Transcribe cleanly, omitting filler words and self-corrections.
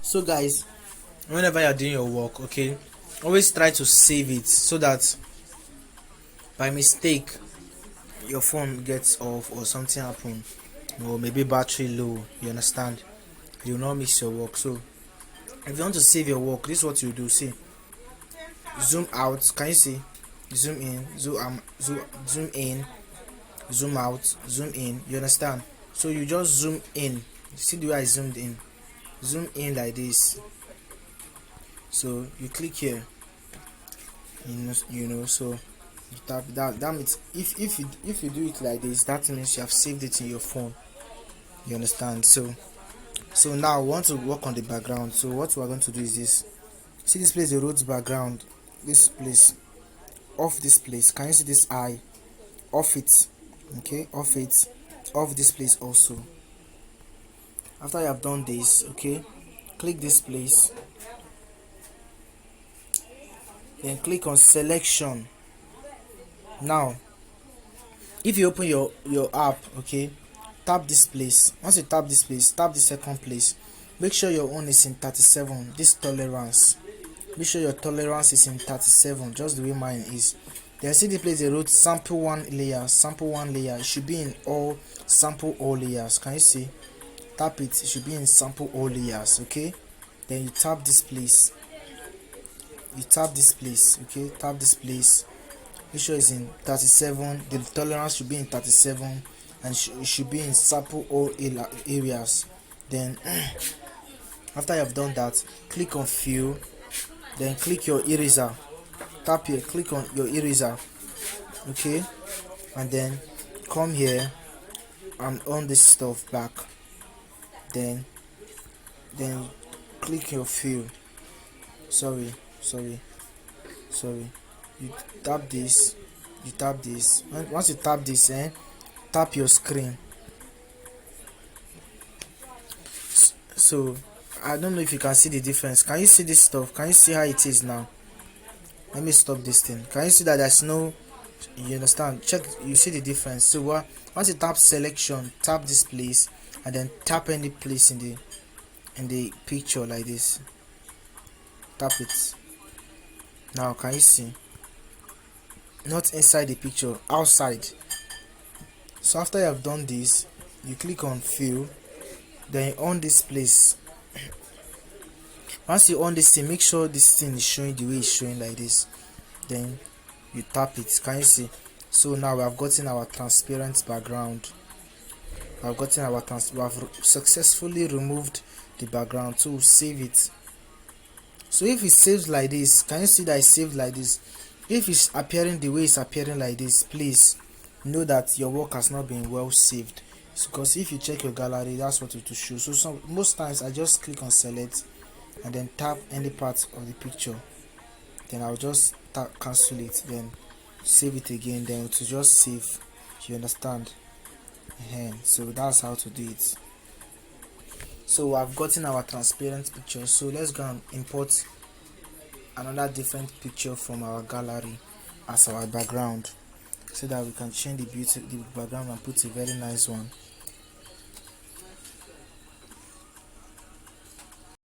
So guys, whenever you're doing your work, okay, always try to save it so that by mistake your phone gets off or something happen, or maybe battery low, you understand, you will not miss your work. So if you want to save your work, this is what you do. See, zoom out, can you see? Zoom in, zoom in, zoom out, zoom in, you understand? So you just zoom in. See the way I zoomed in? Zoom in like this. So you click here, so you tap that means if you do it like this, that means you have saved it in your phone, you understand? So now we want to work on the background. So what we're going to do is this. See this place, the road's background, this place, off this place. Can you see this eye? Off it. Okay, off it, off this place also. After you have done this, okay, click this place, then click on selection. Now if you open your app, okay, tap this place. Once you tap this place, tap the second place. Make sure your own is in 37, this tolerance. Make sure your tolerance is in 37, just the way mine is. Then see the place they wrote sample one layer, sample one layer. It should be in all sample all layers. Can you see? Tap it, it should be in sample all layers. Okay, then you tap this place, you tap this place, okay, tap this place. Make sure it's in 37, the tolerance should be in 37, and it should be in sample all areas. Then after you have done that, click on fill, then click your eraser, tap here, click on your eraser, okay, and then come here and on this stuff back, then click your fill. Sorry, you tap this, you tap this. Once you tap this, tap your screen. So I don't know if you can see the difference. Can you see this stuff? Can you see how it is now? Let me stop this thing. Can you see that there's no, you understand? Check, you see the difference. So once you tap selection, tap this place, and then tap any place in the picture like this. Tap it. Now can you see? Not inside the picture, outside. So after you have done this, you click on fill, then on this place. Once you on this thing, make sure this thing is showing the way it's showing like this, then you tap it. Can you see? So now we have gotten our transparent background. We have successfully removed the background. So we'll save it. So if it saves like this, can you see that it's saved like this? If it's appearing the way it's appearing like this, please know that your work has not been well saved. Because if you check your gallery, that's what it will show. So most times I just click on select and then tap any part of the picture, then I'll just cancel it, then save it again, then to just save. You understand? So that's how to do it. So I've gotten our transparent picture. So let's go and import another different picture from our gallery as our background, so that we can change the background and put a very nice one.